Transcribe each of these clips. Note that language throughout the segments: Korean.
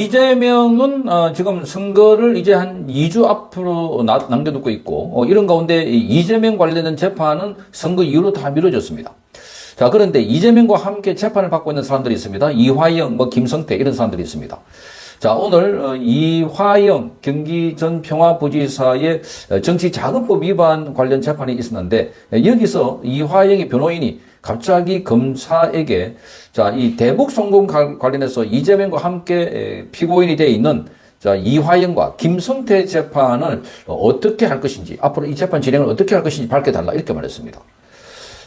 이재명은 지금 선거를 이제 한 2주 앞으로 남겨두고 있고 이런 가운데 이재명 관련된 재판은 선거 이후로 다 미뤄졌습니다. 자, 그런데 이재명과 함께 재판을 받고 있는 사람들이 있습니다. 이화영, 김성태 이런 사람들이 있습니다. 자, 오늘 이화영 경기 전 평화부지사의 정치자금법 위반 관련 재판이 있었는데 여기서 이화영의 변호인이 갑자기 검사에게 자, 이 대북 송금 관련해서 이재명과 함께 피고인이 되어 있는 자, 이화영과 김성태 재판을 어떻게 할 것인지, 앞으로 이 재판 진행을 어떻게 할 것인지 밝혀달라 이렇게 말했습니다.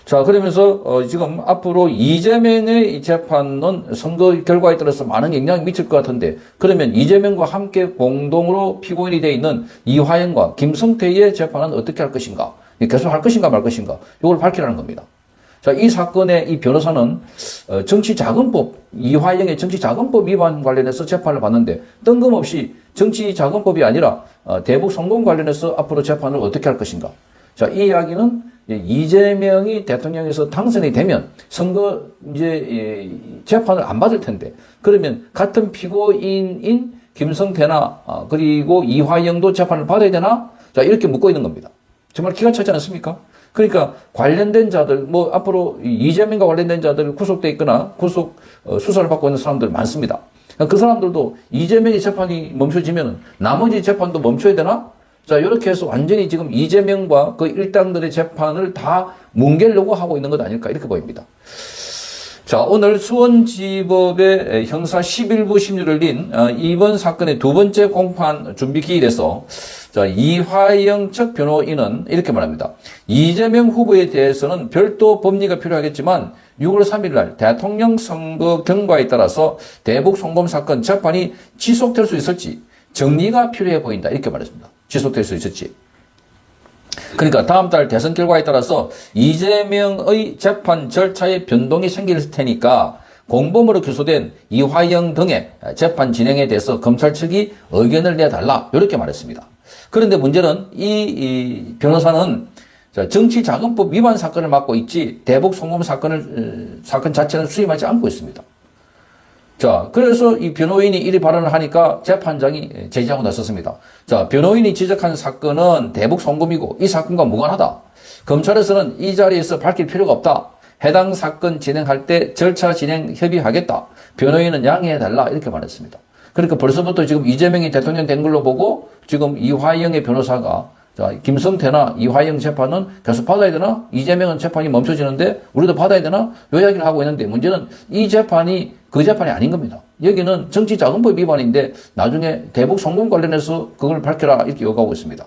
자, 그러면서 지금 앞으로 이재명의 이 재판은 선거 결과에 따라서 많은 영향이 미칠 것 같은데, 그러면 이재명과 함께 공동으로 피고인이 되어 있는 이화영과 김성태의 재판은 어떻게 할 것인가, 계속 할 것인가 말 것인가, 이걸 밝히라는 겁니다. 자, 이 사건의 이 변호사는 정치자금법, 이화영의 정치자금법 위반 관련해서 재판을 받는데 뜬금없이 정치자금법이 아니라 대북 송금 관련해서 앞으로 재판을 어떻게 할 것인가. 자, 이 이야기는 이재명이 대통령에서 당선이 되면 선거 이제 재판을 안 받을 텐데, 그러면 같은 피고인인 김성태나 그리고 이화영도 재판을 받아야 되나? 자, 이렇게 묻고 있는 겁니다. 정말 기가 차지 않습니까? 그러니까 관련된 자들, 앞으로 이재명과 관련된 자들 구속돼 있거나 구속 수사를 받고 있는 사람들 많습니다. 그 사람들도 이재명의 재판이 멈춰지면 나머지 재판도 멈춰야 되나? 자, 이렇게 해서 완전히 지금 이재명과 그 일당들의 재판을 다 뭉개려고 하고 있는 것 아닐까 이렇게 보입니다. 자, 오늘 수원지법의 형사 11부 심리를 린 이번 사건의 두 번째 공판 준비 기일에서 자, 이화영 측 변호인은 이렇게 말합니다. 이재명 후보에 대해서는 별도 법리가 필요하겠지만 6월 3일 날 대통령 선거 경과에 따라서 대북 송금 사건 재판이 지속될 수 있을지 정리가 필요해 보인다 이렇게 말했습니다. 지속될 수 있을지. 그러니까 다음 달 대선 결과에 따라서 이재명의 재판 절차에 변동이 생길 테니까 공범으로 기소된 이화영 등의 재판 진행에 대해서 검찰 측이 의견을 내달라 이렇게 말했습니다. 그런데 문제는 이 변호사는 정치자금법 위반 사건을 맡고 있지 대북 송금 사건 자체는 수임하지 않고 있습니다. 자, 그래서 이 변호인이 이리 발언을 하니까 재판장이 제지하고 나섰습니다. 자, 변호인이 지적한 사건은 대북 송금이고 이 사건과 무관하다. 검찰에서는 이 자리에서 밝힐 필요가 없다. 해당 사건 진행할 때 절차 진행 협의하겠다. 변호인은 양해해달라 이렇게 말했습니다. 그러니까 벌써부터 지금 이재명이 대통령 된 걸로 보고 지금 이화영의 변호사가 자, 김성태나 이화영 재판은 계속 받아야 되나? 이재명은 재판이 멈춰지는데 우리도 받아야 되나? 요 이야기를 하고 있는데 문제는 이 재판이 그 재판이 아닌 겁니다. 여기는 정치자금법 위반인데 나중에 대북 송금 관련해서 그걸 밝혀라 이렇게 요구하고 있습니다.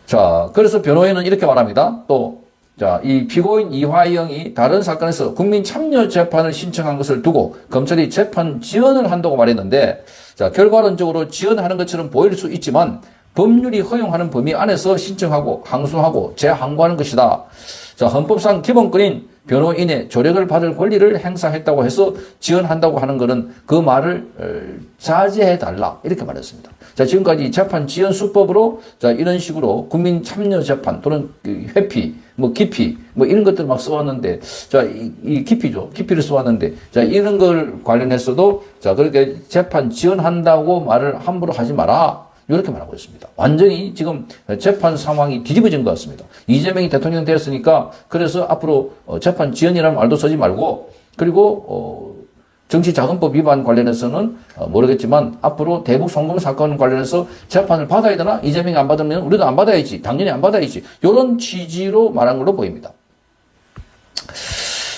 자, 그래서 변호인은 이렇게 말합니다. 또 자, 이 피고인 이화영이 다른 사건에서 국민 참여 재판을 신청한 것을 두고 검찰이 재판 지연을 한다고 말했는데 자, 결과론적으로 지연하는 것처럼 보일 수 있지만 법률이 허용하는 범위 안에서 신청하고 항소하고 재항고하는 것이다. 자, 헌법상 기본권인 변호인의 조력을 받을 권리를 행사했다고 해서 지연한다고 하는 것은 그 말을 자제해달라 이렇게 말했습니다. 자, 지금까지 재판 지연 수법으로 자, 이런 식으로 국민 참여 재판 또는 회피, 기피, 이런 것들 막 써왔는데, 자, 이 기피죠. 기피를 써왔는데, 자, 이런 걸 관련해서도 자, 그렇게 재판 지연한다고 말을 함부로 하지 마라. 이렇게 말하고 있습니다. 완전히 지금 재판 상황이 뒤집어진 것 같습니다. 이재명이 대통령 되었으니까 그래서 앞으로 재판 지연이라는 말도 쓰지 말고 그리고 정치자금법 위반 관련해서는 모르겠지만 앞으로 대북 송금 사건 관련해서 재판을 받아야 되나? 이재명이 안 받으면 우리도 안 받아야지. 당연히 안 받아야지. 이런 취지로 말한 걸로 보입니다.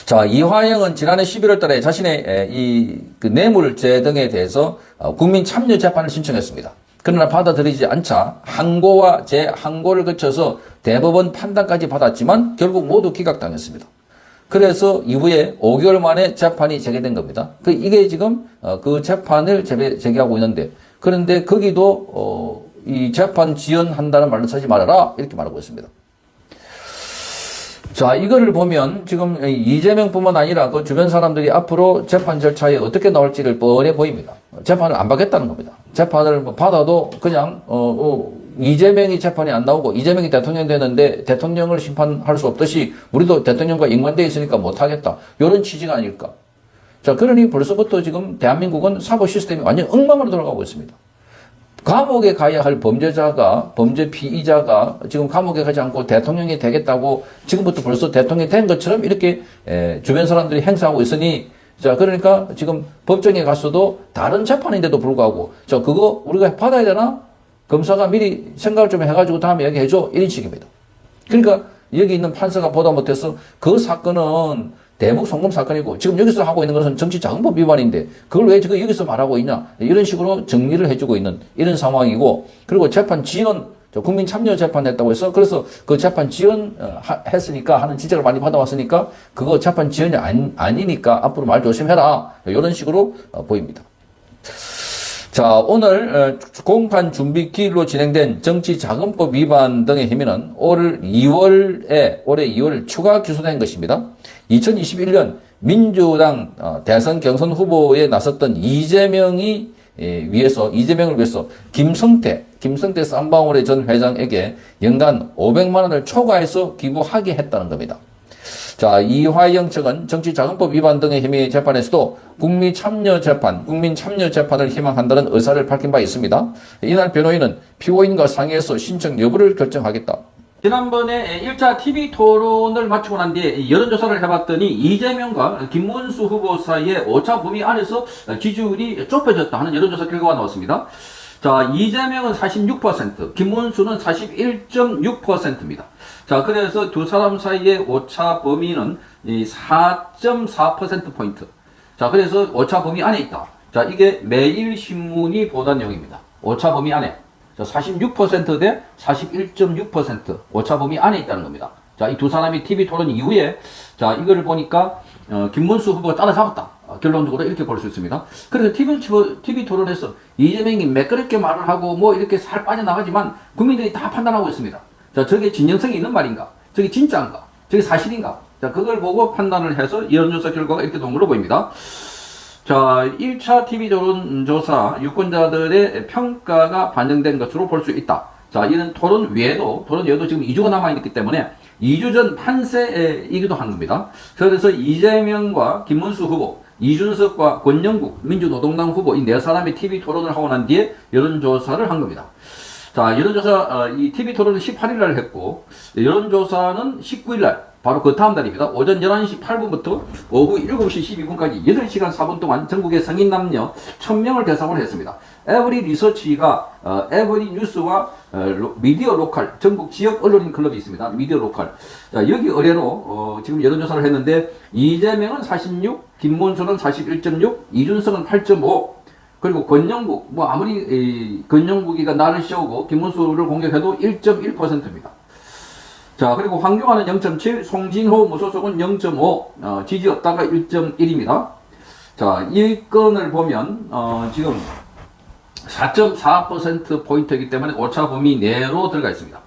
자, 이화영은 지난해 11월 달에 자신의 그 뇌물죄 등에 대해서 국민 참여 재판을 신청했습니다. 그러나 받아들이지 않자 항고와 재항고를 거쳐서 대법원 판단까지 받았지만 결국 모두 기각당했습니다. 그래서 이후에 5개월 만에 재판이 재개된 겁니다. 이게 지금 그 재판을 재개하고 있는데 그런데 거기도 이 재판 지연한다는 말을 쓰지 말아라 이렇게 말하고 있습니다. 자, 이거를 보면 지금 이재명뿐만 아니라 그 주변 사람들이 앞으로 재판 절차에 어떻게 나올지를 뻔해 보입니다. 재판을 안 받겠다는 겁니다. 재판을 받아도 그냥 이재명이 재판이 안 나오고 이재명이 대통령 되는데 대통령을 심판할 수 없듯이 우리도 대통령과 인관되어 있으니까 못하겠다. 이런 취지가 아닐까. 자, 그러니 벌써부터 지금 대한민국은 사법 시스템이 완전 엉망으로 돌아가고 있습니다. 감옥에 가야 할 범죄자가, 범죄 피의자가 지금 감옥에 가지 않고 대통령이 되겠다고 지금부터 벌써 대통령이 된 것처럼 이렇게 주변 사람들이 행사하고 있으니, 자, 그러니까 지금 법정에 갔어도 다른 재판인데도 불구하고, 자, 그거 우리가 받아야 되나? 검사가 미리 생각을 좀 해가지고 다음에 얘기해줘. 이런 식입니다. 그러니까 여기 있는 판사가 보다 못해서 그 사건은 대북 송금 사건이고 지금 여기서 하고 있는 것은 정치자금법 위반인데 그걸 왜 지금 여기서 말하고 있냐, 이런 식으로 정리를 해주고 있는 이런 상황이고, 그리고 재판 지연, 국민 참여 재판 했다고 해서 그래서 그 재판 지연 했으니까 하는 지적을 많이 받아왔으니까 그거 재판 지연이 아니니까 앞으로 말 조심해라, 이런 식으로 보입니다. 자, 오늘 공판 준비 기일로 진행된 정치자금법 위반 등의 혐의는 올해 2월 추가 기소된 것입니다. 2021년 민주당 대선 경선 후보에 나섰던 이재명을 위해서 김성태 쌍방울의 전 회장에게 연간 500만 원을 초과해서 기부하게 했다는 겁니다. 자, 이화영 측은 정치자금법 위반 등의 혐의 재판에서도 국민 참여 재판을 희망한다는 의사를 밝힌 바 있습니다. 이날 변호인은 피고인과 상의해서 신청 여부를 결정하겠다. 지난번에 1차 TV 토론을 마치고 난 뒤에 여론조사를 해봤더니 이재명과 김문수 후보 사이의 오차 범위 안에서 지지율이 좁혀졌다 하는 여론조사 결과가 나왔습니다. 자, 이재명은 46%, 김문수는 41.6%입니다. 자, 그래서 두 사람 사이의 오차 범위는 4.4%포인트. 자, 그래서 오차 범위 안에 있다. 자, 이게 매일신문이 보도한 내용입니다. 오차 범위 안에. 자, 46% 대 41.6% 오차 범위 안에 있다는 겁니다. 자, 이 두 사람이 TV 토론 이후에, 자, 이거를 보니까, 김문수 후보가 따라잡았다. 결론적으로 이렇게 볼 수 있습니다. 그래서 TV 토론에서 이재명이 매끄럽게 말을 하고 뭐 이렇게 살 빠져나가지만 국민들이 다 판단하고 있습니다. 자, 저게 진정성이 있는 말인가? 저게 진짜인가? 저게 사실인가? 자, 그걸 보고 판단을 해서 여론조사 결과가 이렇게 나온 걸로 보입니다. 자, 1차 TV 토론조사 유권자들의 평가가 반영된 것으로 볼 수 있다. 자, 이런 토론 외에도 지금 2주가 남아있기 때문에 2주 전 판세이기도 한 겁니다. 그래서 이재명과 김문수 후보, 이준석과 권영국 민주노동당 후보 이 네 사람이 TV 토론을 하고 난 뒤에 여론조사를 한 겁니다. 자, 여론조사, 이 TV 토론은 18일 날 했고, 여론조사는 19일 날, 바로 그 다음 날입니다. 오전 11시 8분부터 오후 7시 12분까지 8시간 4분 동안 전국의 성인 남녀 1000명을 대상으로 했습니다. 에브리 리서치가, 에브리 뉴스와 미디어 로컬, 전국 지역 언론인 클럽이 있습니다. 미디어 로컬. 자, 여기 의뢰로, 지금 여론조사를 했는데, 이재명은 46, 김문수는 41.6, 이준석은 8.5, 그리고 권영국, 뭐 아무리 권영국이가 나를 씌우고 김문수를 공격해도 1.1%입니다. 자, 그리고 황교안은 0.7, 송진호 무소속은 0.5, 지지 없다가 1.1입니다. 자, 이 건을 보면 지금 4.4%포인트이기 때문에 오차 범위 내로 들어가 있습니다.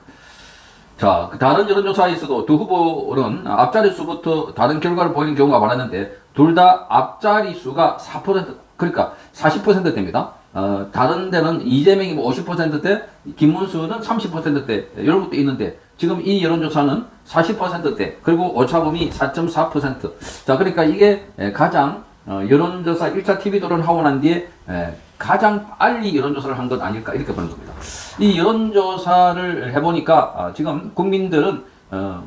자, 다른 여론조사에서도 두 후보는 앞자리 수부터 다른 결과를 보이는 경우가 많았는데 둘 다 앞자리 수가 4%, 그러니까 40%대입니다. 다른 데는 이재명이 뭐 50%대, 김문수는 30%대, 이런 것도 있는데, 지금 이 여론조사는 40%대, 그리고 오차범위 4.4%. 자, 그러니까 이게 가장, 여론조사 1차 TV 토론을 하고 난 뒤에, 가장 빨리 여론조사를 한 것 아닐까, 이렇게 보는 겁니다. 이 여론조사를 해보니까, 지금 국민들은,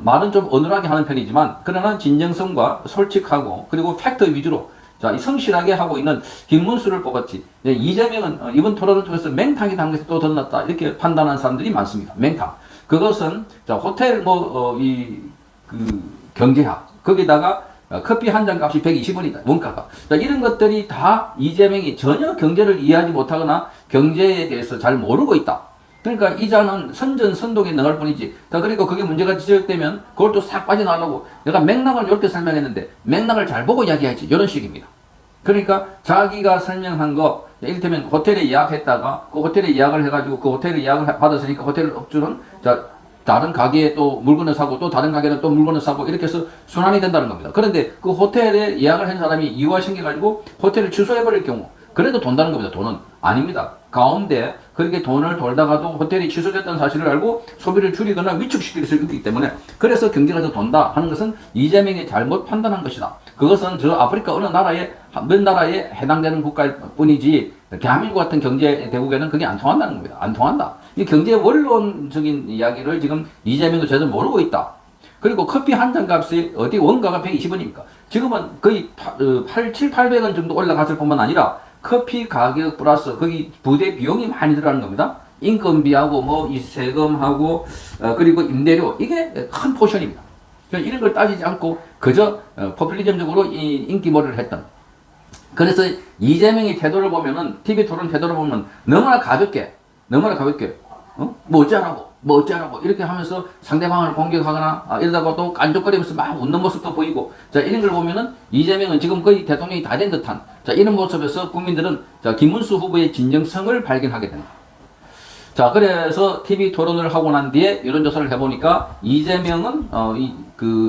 말은 좀 어눌하게 하는 편이지만, 그러나 진정성과 솔직하고, 그리고 팩트 위주로, 자, 성실하게 하고 있는 김문수를 뽑았지. 이재명은 이번 토론을 통해서 맹탕이다 한 것이 또 드러났다. 이렇게 판단하는 사람들이 많습니다. 맹탕. 그것은, 자, 호텔 경제학. 거기다가 커피 한 잔 값이 120원이다. 원가가. 자, 이런 것들이 다 이재명이 전혀 경제를 이해하지 못하거나 경제에 대해서 잘 모르고 있다. 그러니까 이자는 선전선동에 나갈 뿐이지. 자, 그리고 그게 문제가 지적되면 그걸 또 싹 빠져나가려고 내가 맥락을 이렇게 설명했는데 맥락을 잘 보고 이야기하지. 이런 식입니다. 그러니까 자기가 설명한 거, 이를테면 호텔에 예약했다가 그 호텔에 예약을 해가지고 그 호텔에 예약을 받았으니까 호텔 업주는 자, 다른 가게에 또 물건을 사고 또 다른 가게는 또 물건을 사고 이렇게 해서 순환이 된다는 겁니다. 그런데 그 호텔에 예약을 한 사람이 이유가 생겨가지고 호텔을 취소해버릴 경우 그래도 돈다는 겁니다. 돈은 아닙니다. 가운데 그렇게 돈을 돌다가도 호텔이 취소됐다는 사실을 알고 소비를 줄이거나 위축시킬 수 있기 때문에 그래서 경제가 더 돈다 하는 것은 이재명이 잘못 판단한 것이다. 그것은 저 아프리카 어느 나라의 몇 나라에 해당되는 국가일 뿐이지 대한민국 같은 경제 대국에는 그게 안 통한다는 겁니다. 안 통한다. 이 경제 원론적인 이야기를 지금 이재명도 제대로 모르고 있다. 그리고 커피 한 잔 값이 어디 원가가 120원입니까? 지금은 거의 800원 정도 올라갔을 뿐만 아니라 커피 가격 플러스 거기 부대 비용이 많이 들어가는 겁니다. 인건비하고 뭐 이 세금하고 그리고 임대료 이게 큰 포션입니다. 이런 걸 따지지 않고 그저 포퓰리즘적으로 이 인기몰이를 했던. 그래서 이재명의 태도를 보면은 TV 토론 태도를 보면 너무나 가볍게 뭐 어쩌라고 이렇게 하면서 상대방을 공격하거나 이러다가 또 깐족거리면서 막 웃는 모습도 보이고 자 이런 걸 보면은 이재명은 지금 거의 대통령이 다 된 듯한 자 이런 모습에서 국민들은 자 김문수 후보의 진정성을 발견하게 된다. 자 그래서 TV 토론을 하고 난 뒤에 여론조사를 해보니까 이재명은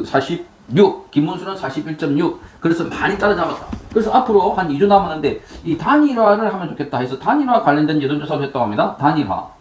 46, 김문수는 41.6 그래서 많이 따라잡았다. 그래서 앞으로 한 2주 남았는데 이 단일화를 하면 좋겠다 해서 단일화 관련된 여론조사를 했다고 합니다. 단일화.